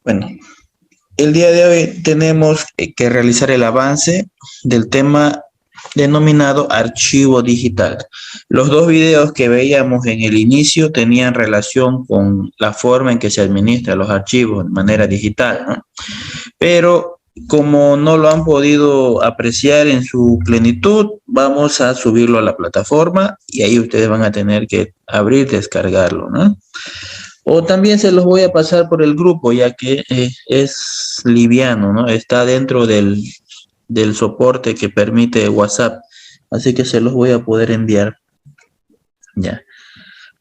Bueno, el día de hoy tenemos que realizar el avance del tema denominado archivo digital. Los dos videos que veíamos en el inicio tenían relación con la forma en que se administran los archivos de manera digital, ¿no? Pero como no lo han podido apreciar en su plenitud, vamos a subirlo a la plataforma y ahí ustedes van a tener que abrir, descargarlo, ¿no? O también se los voy a pasar por el grupo, ya que es liviano, ¿no? Está dentro del soporte que permite WhatsApp. Así que se los voy a poder enviar. Ya.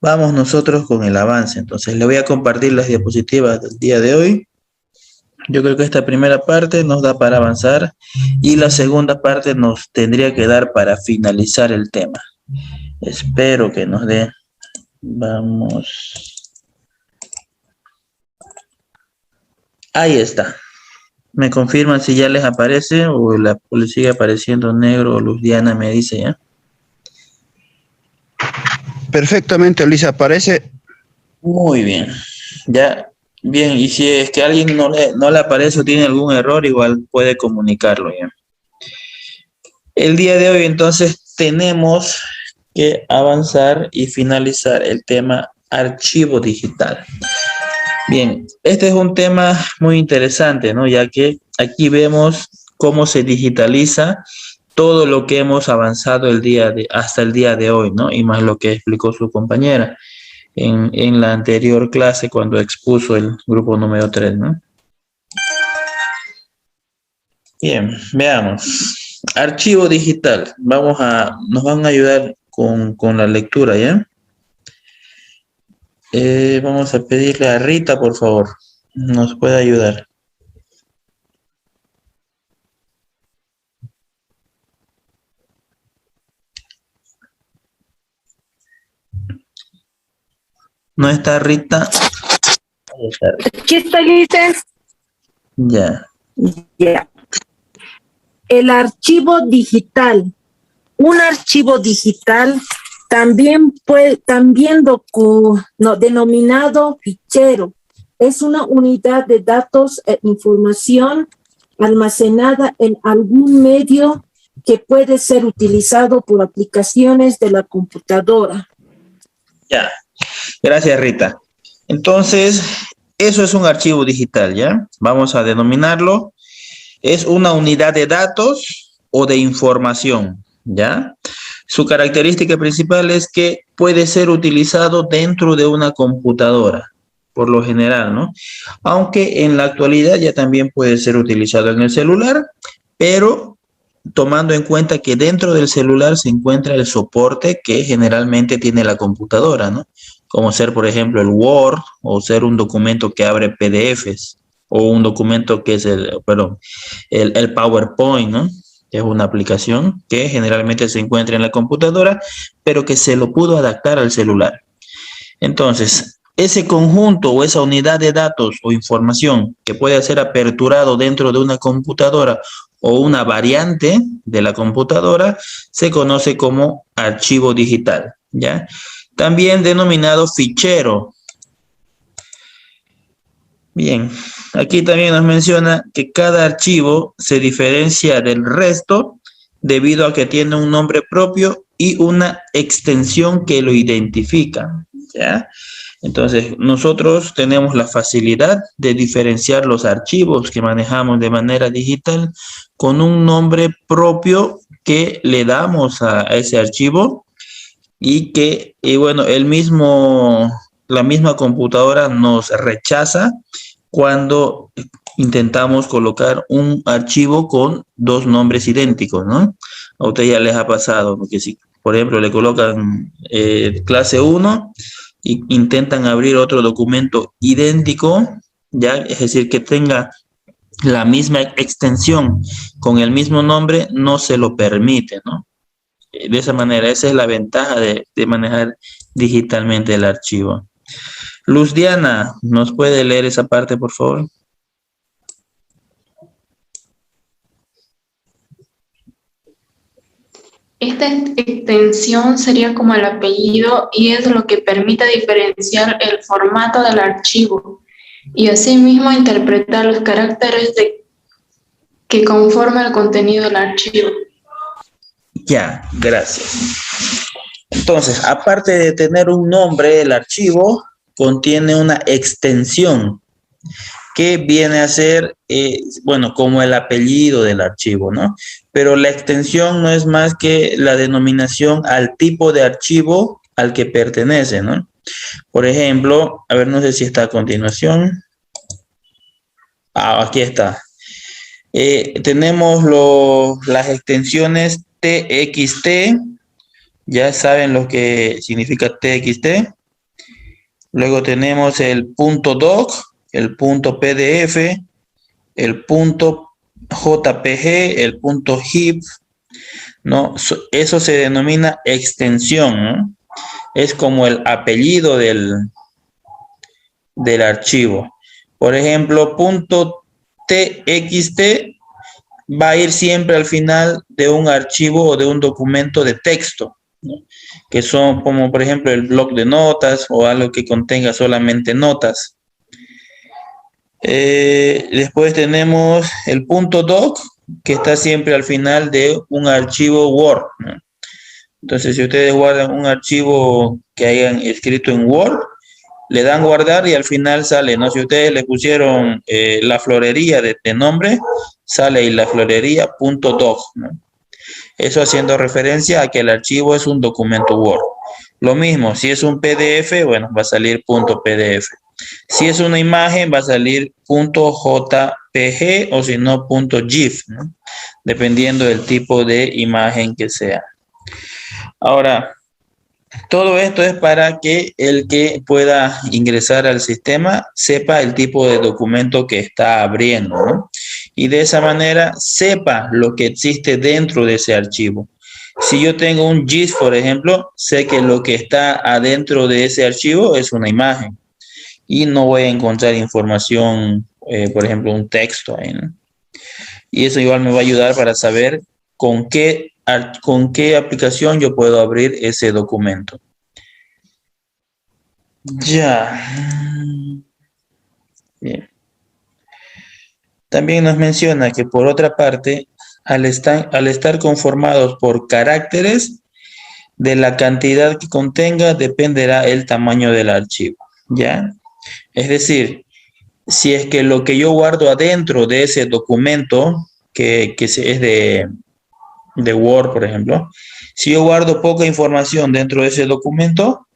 Vamos nosotros con el avance. Entonces, le voy a compartir las diapositivas del día de hoy. Yo creo que esta primera parte nos da para avanzar y la segunda parte nos tendría que dar para finalizar el tema. Espero que nos dé. Vamos. Ahí está. Me confirman si ya les aparece o les sigue apareciendo negro o luz Diana me dice ya. Perfectamente, Luis, aparece. Muy bien. Ya, bien. Y si es que a alguien no le aparece o tiene algún error, igual puede comunicarlo ya. El día de hoy entonces tenemos que avanzar y finalizar el tema archivo digital. Bien, este es un tema muy interesante, ¿no? Ya que aquí vemos cómo se digitaliza todo lo que hemos avanzado hasta el día de hoy, ¿no? Y más lo que explicó su compañera en la anterior clase cuando expuso el grupo número 3, ¿no? Bien, veamos. Archivo digital. Nos van a ayudar con la lectura, ¿ya? Vamos a pedirle a Rita, por favor, nos puede ayudar. ¿No está Rita? Ahí está Rita. Aquí está, Ulises. Ya. Ya. El archivo digital. Un archivo digital denominado fichero. Es una unidad de datos e información almacenada en algún medio que puede ser utilizado por aplicaciones de la computadora. Ya. Gracias, Rita. Entonces, eso es un archivo digital, ¿ya? Vamos a denominarlo. Es una unidad de datos o de información, ¿ya? Su característica principal es que puede ser utilizado dentro de una computadora, por lo general, ¿no? Aunque en la actualidad ya también puede ser utilizado en el celular, pero tomando en cuenta que dentro del celular se encuentra el soporte que generalmente tiene la computadora, ¿no? Como ser, por ejemplo, el Word o ser un documento que abre PDFs o un documento que es el PowerPoint, ¿no? Que es una aplicación que generalmente se encuentra en la computadora, pero que se lo pudo adaptar al celular. Entonces, ese conjunto o esa unidad de datos o información que puede ser aperturado dentro de una computadora o una variante de la computadora se conoce como archivo digital, ¿ya? También denominado fichero. Bien, aquí también nos menciona que cada archivo se diferencia del resto debido a que tiene un nombre propio y una extensión que lo identifica, ¿ya? Entonces, nosotros tenemos la facilidad de diferenciar los archivos que manejamos de manera digital con un nombre propio que le damos a ese archivo y bueno, la misma computadora nos rechaza cuando intentamos colocar un archivo con dos nombres idénticos, ¿no? A ustedes ya les ha pasado, porque si, por ejemplo, le colocan clase 1 y intentan abrir otro documento idéntico, ya, es decir, que tenga la misma extensión con el mismo nombre, no se lo permite, ¿no? De esa manera, esa es la ventaja de manejar digitalmente el archivo. Luz Diana, ¿nos puede leer esa parte, por favor? Esta extensión sería como el apellido y es lo que permite diferenciar el formato del archivo. y asimismo interpretar los caracteres que conforman el contenido del archivo. Ya, gracias. Entonces, aparte de tener un nombre, el archivo contiene una extensión que viene a ser, bueno, como el apellido del archivo, ¿no? Pero la extensión no es más que la denominación al tipo de archivo al que pertenece, ¿no? Por ejemplo, a ver, no sé si está a continuación. Ah, aquí está. Tenemos las extensiones TXT, ya saben lo que significa TXT. Luego tenemos el .doc, el .pdf, el .jpg, el .zip, ¿no? Eso se denomina extensión, ¿no? Es como el apellido del archivo. Por ejemplo, .txt va a ir siempre al final de un archivo o de un documento de texto, ¿no? Que son como, por ejemplo, el bloc de notas o algo que contenga solamente notas. Después tenemos el .doc, que está siempre al final de un archivo Word, ¿no? Entonces, si ustedes guardan un archivo que hayan escrito en Word, le dan guardar y al final sale, ¿no? Si ustedes le pusieron la florería de nombre, sale ahí la florería.doc, ¿no? Eso haciendo referencia a que el archivo es un documento Word. Lo mismo, si es un PDF, bueno, va a salir .pdf. Si es una imagen, va a salir .jpg o si no, .gif, ¿no? Dependiendo del tipo de imagen que sea. Ahora, todo esto es para que el que pueda ingresar al sistema sepa el tipo de documento que está abriendo, ¿no? Y de esa manera sepa lo que existe dentro de ese archivo. Si yo tengo un GIF, por ejemplo, sé que lo que está adentro de ese archivo es una imagen y no voy a encontrar información, por ejemplo, un texto ahí, ¿no? Y eso igual me va a ayudar para saber con qué aplicación yo puedo abrir ese documento. Ya. Bien. También nos menciona que por otra parte, al estar conformados por caracteres, de la cantidad que contenga dependerá el tamaño del archivo, ¿ya? Es decir, si es que lo que yo guardo adentro de ese documento, que es de Word, por ejemplo, si yo guardo poca información dentro de ese documento,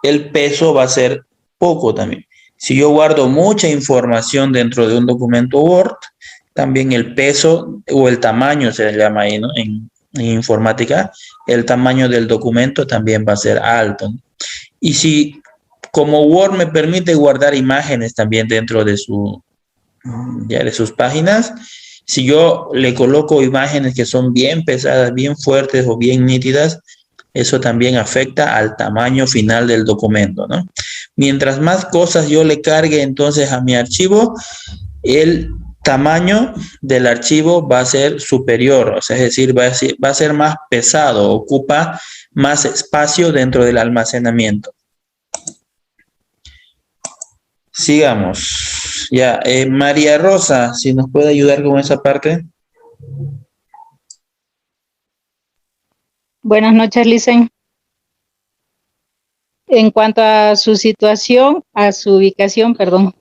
el peso va a ser poco también. Si yo guardo mucha información dentro de un documento Word, también el peso o el tamaño se le llama ahí, ¿no? En informática, el tamaño del documento también va a ser alto, ¿no? Y si como Word me permite guardar imágenes también dentro de de sus páginas, si yo le coloco imágenes que son bien pesadas, bien fuertes o bien nítidas, eso también afecta al tamaño final del documento, ¿no? Mientras más cosas yo le cargue entonces a mi archivo, el tamaño del archivo va a ser superior, o sea, es decir, va a ser más pesado, ocupa más espacio dentro del almacenamiento. Sigamos. Ya, María Rosa, si nos puede ayudar con esa parte. Buenas noches, Licen. En cuanto a su situación, a su ubicación, perdón,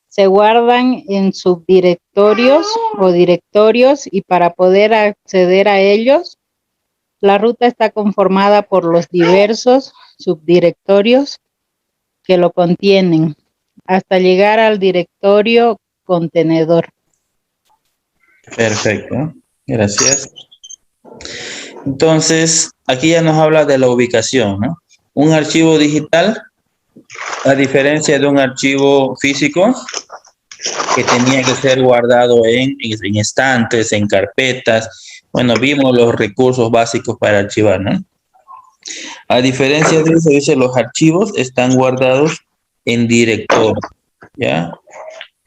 se guardan en subdirectorios o directorios y para poder acceder a ellos, la ruta está conformada por los diversos subdirectorios que lo contienen hasta llegar al directorio contenedor. Perfecto, gracias. Entonces, aquí ya nos habla de la ubicación, ¿no? Un archivo digital, a diferencia de un archivo físico, que tenía que ser guardado en estantes, en carpetas. Bueno, vimos los recursos básicos para archivar, ¿no? A diferencia de eso, dice, los archivos están guardados en directorio, ¿ya?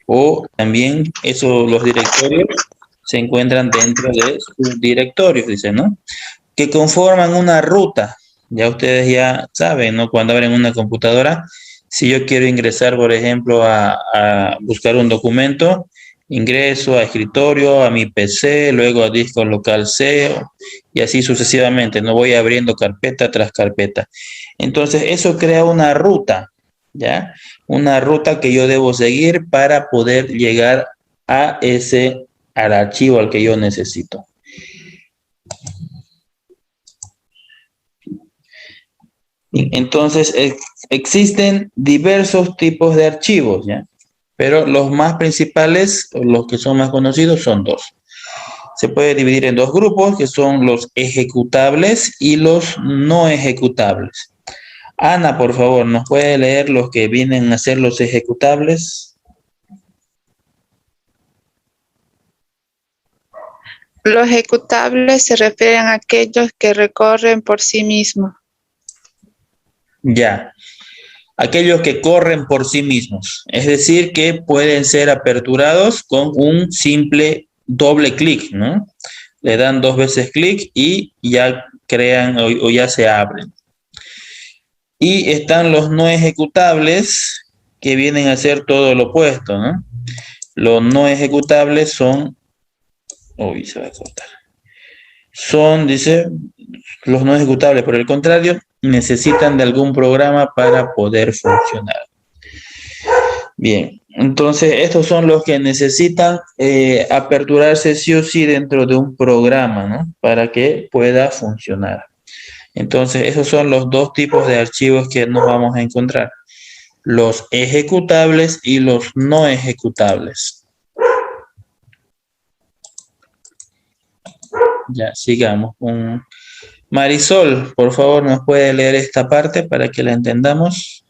O también los directorios se encuentran dentro de sus directorios, dice, ¿no? Que conforman una ruta. Ya ustedes ya saben, ¿no? Cuando abren una computadora, Si yo quiero ingresar, por ejemplo, a buscar un documento, ingreso a escritorio, a mi PC, luego a disco local C y así sucesivamente. No voy abriendo carpeta tras carpeta. Entonces, eso crea una ruta, ¿ya? Una ruta que yo debo seguir para poder llegar a al archivo al que yo necesito. Entonces, existen diversos tipos de archivos, ¿ya? Pero los más principales, los que son más conocidos, son dos. Se puede dividir en dos grupos, que son los ejecutables y los no ejecutables. Ana, por favor, ¿nos puede leer los que vienen a ser los ejecutables? Los ejecutables se refieren a aquellos que recorren por sí mismos. Ya. Aquellos que corren por sí mismos, es decir, que pueden ser aperturados con un simple doble clic, ¿no? Le dan 2 veces clic y ya crean o ya se abren. Y están los no ejecutables, que vienen a ser todo lo opuesto, ¿no? Los no ejecutables son, uy, se va a cortar. Son, dice, los no ejecutables, por el contrario, necesitan de algún programa para poder funcionar. Bien, entonces estos son los que necesitan aperturarse sí o sí dentro de un programa, ¿no? Para que pueda funcionar. Entonces, esos son los dos tipos de archivos que nos vamos a encontrar. Los ejecutables y los no ejecutables. Ya, sigamos. Marisol, por favor, ¿nos puede leer esta parte para que la entendamos?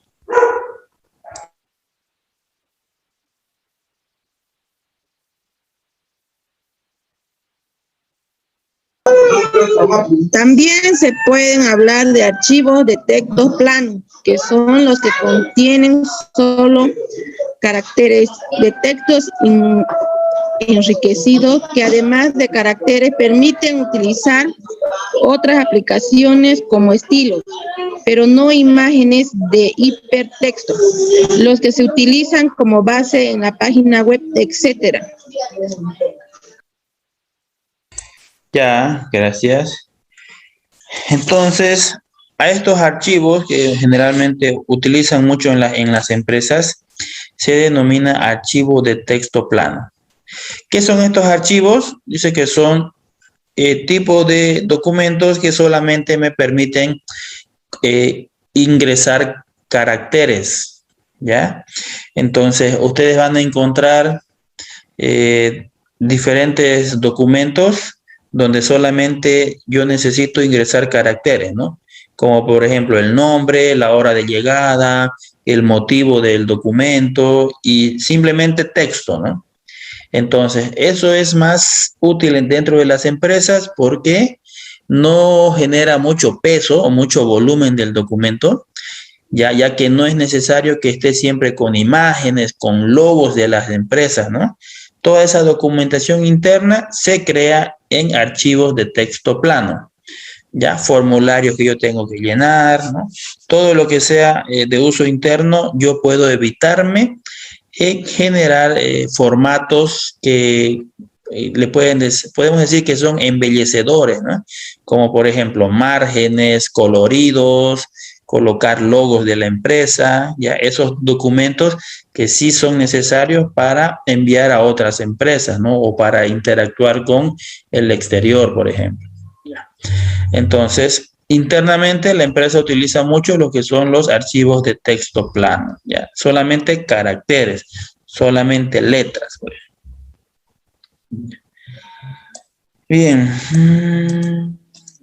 También se pueden hablar de archivos de texto plano, que son los que contienen solo caracteres de textos enriquecidos, que además de caracteres permiten utilizar otras aplicaciones como estilos, pero no imágenes de hipertexto, los que se utilizan como base en la página web, etcétera. Ya, gracias. Entonces, a estos archivos que generalmente utilizan mucho en las empresas, se denomina archivo de texto plano. ¿Qué son estos archivos? Dice que son tipo de documentos que solamente me permiten ingresar caracteres, ¿ya? Entonces, ustedes van a encontrar diferentes documentos donde solamente yo necesito ingresar caracteres, ¿no? Como por ejemplo el nombre, la hora de llegada, el motivo del documento y simplemente texto, ¿no? Entonces, eso es más útil dentro de las empresas porque no genera mucho peso o mucho volumen del documento, ya que no es necesario que esté siempre con imágenes, con logos de las empresas, ¿no? Toda esa documentación interna se crea en archivos de texto plano, ya formularios que yo tengo que llenar, ¿no? Todo lo que sea de uso interno, yo puedo evitarme generar formatos que podemos decir que son embellecedores, ¿no? Como por ejemplo márgenes, coloridos, colocar logos de la empresa, ya esos documentos que sí son necesarios para enviar a otras empresas, ¿no? O para interactuar con el exterior, por ejemplo. Ya. Entonces, internamente la empresa utiliza mucho lo que son los archivos de texto plano, ya, solamente caracteres, solamente letras. Bien,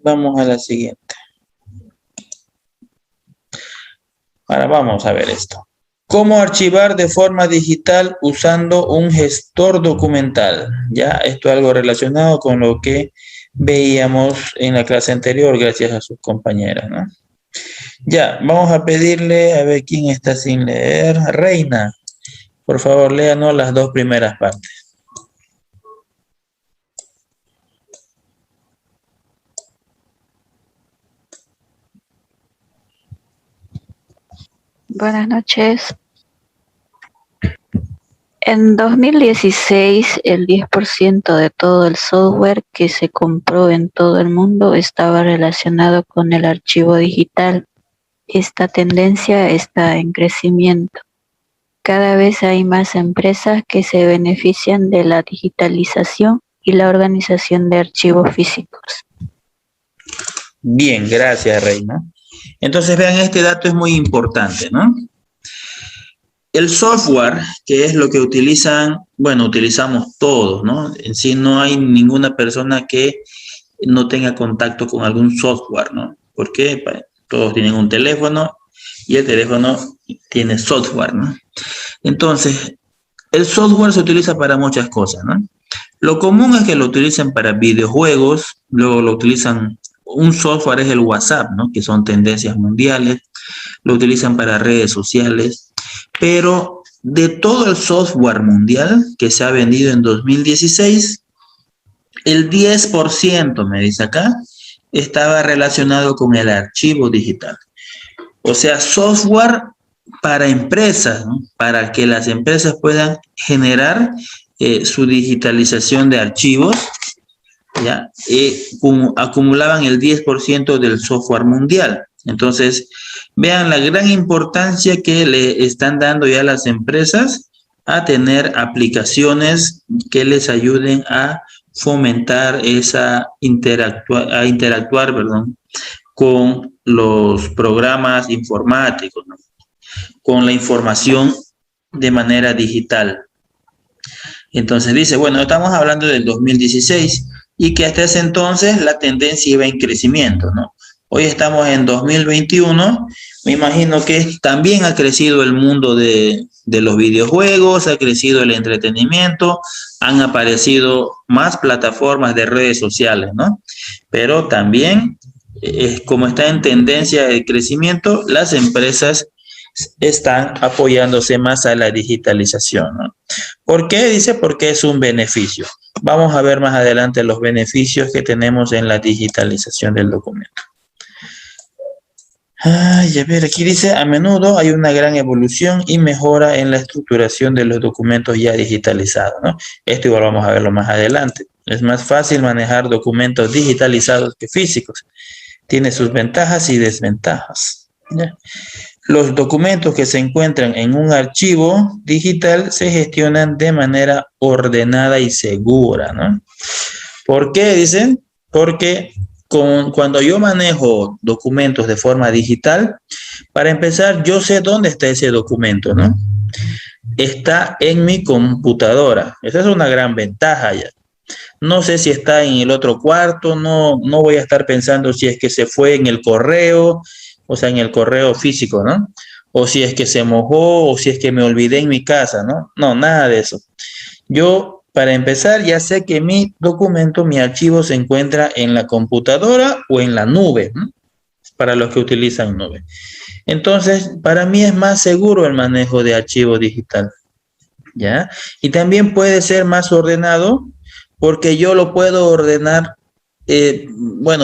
vamos a la siguiente. Ahora vamos a ver esto. ¿Cómo archivar de forma digital usando un gestor documental? Ya, esto es algo relacionado con lo que veíamos en la clase anterior, gracias a sus compañeras, ¿no? Ya, vamos a pedirle a ver quién está sin leer. Reina, por favor, léanos las 2 primeras partes. Buenas noches. En 2016, el 10% de todo el software que se compró en todo el mundo estaba relacionado con el archivo digital. Esta tendencia está en crecimiento. Cada vez hay más empresas que se benefician de la digitalización y la organización de archivos físicos. Bien, gracias, Reina. Entonces, vean, este dato es muy importante, ¿no? El software, que es lo que utilizamos todos, ¿no? En sí no hay ninguna persona que no tenga contacto con algún software, ¿no? Porque todos tienen un teléfono y el teléfono tiene software, ¿no? Entonces, el software se utiliza para muchas cosas, ¿no? Lo común es que lo utilicen para videojuegos, luego lo utilizan, un software es el WhatsApp, ¿no? Que son tendencias mundiales, lo utilizan para redes sociales, pero de todo el software mundial que se ha vendido en 2016, el 10%, me dice acá, estaba relacionado con el archivo digital. O sea, software para empresas, ¿no? Para que las empresas puedan generar su digitalización de archivos, ¿ya? Acumulaban el 10% del software mundial. Entonces, vean la gran importancia que le están dando ya las empresas a tener aplicaciones que les ayuden a fomentar interactuar, con los programas informáticos, ¿no? Con la información de manera digital. Entonces dice, bueno, estamos hablando del 2016 y que hasta ese entonces la tendencia iba en crecimiento, ¿no? Hoy estamos en 2021, me imagino que también ha crecido el mundo de los videojuegos, ha crecido el entretenimiento, han aparecido más plataformas de redes sociales, ¿no? Pero también, como está en tendencia de crecimiento, las empresas están apoyándose más a la digitalización, ¿no? ¿Por qué? Dice, porque es un beneficio. Vamos a ver más adelante los beneficios que tenemos en la digitalización del documento. Ay, a ver, aquí dice, a menudo hay una gran evolución y mejora en la estructuración de los documentos ya digitalizados, ¿no? Esto igual vamos a verlo más adelante. Es más fácil manejar documentos digitalizados que físicos. Tiene sus ventajas y desventajas, ¿ya? Los documentos que se encuentran en un archivo digital se gestionan de manera ordenada y segura, ¿no? ¿Por qué? Dicen, porque cuando yo manejo documentos de forma digital, para empezar, yo sé dónde está ese documento, ¿no? Está en mi computadora. Esa es una gran ventaja ya. No sé si está en el otro cuarto, no voy a estar pensando si es que se fue en el correo, o sea, en el correo físico, ¿no? O si es que se mojó, o si es que me olvidé en mi casa, ¿no? No, nada de eso. Yo, para empezar, ya sé que mi documento, mi archivo se encuentra en la computadora o en la nube, ¿no? Para los que utilizan nube. Entonces, para mí es más seguro el manejo de archivo digital, ¿ya? Y también puede ser más ordenado porque yo lo puedo ordenar,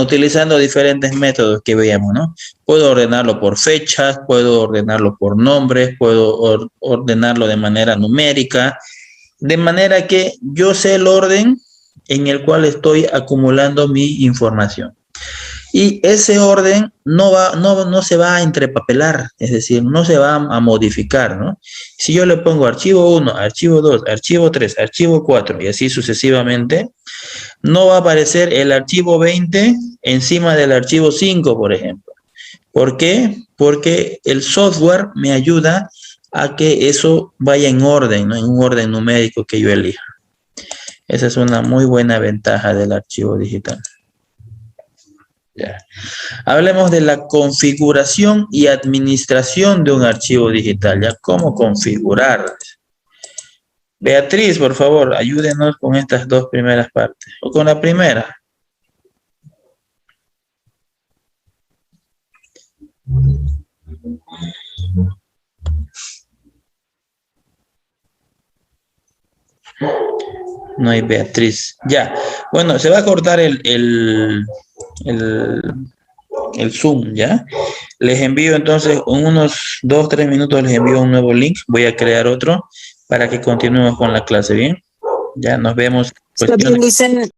utilizando diferentes métodos que veíamos, ¿no? Puedo ordenarlo por fechas, puedo ordenarlo por nombres, puedo ordenarlo de manera numérica, de manera que yo sé el orden en el cual estoy acumulando mi información. Y ese orden no se va a entrepapelar, es decir, no se va a modificar, ¿no? Si yo le pongo archivo 1, archivo 2, archivo 3, archivo 4 y así sucesivamente, no va a aparecer el archivo 20 encima del archivo 5, por ejemplo. ¿Por qué? Porque el software me ayuda a que eso vaya en orden, ¿no? En un orden numérico que yo elija. Esa es una muy buena ventaja del archivo digital. Ya. Hablemos de la configuración y administración de un archivo digital. ¿Ya? ¿Cómo configurar? Beatriz, por favor, ayúdenos con estas dos primeras partes. O con la primera. No hay Beatriz. Ya. Bueno, se va a cortar el Zoom, ¿ya? Les envío entonces, en unos 2-3 minutos les envío un nuevo link. Voy a crear otro para que continuemos con la clase, ¿bien? Ya nos vemos. Está bien, Licen.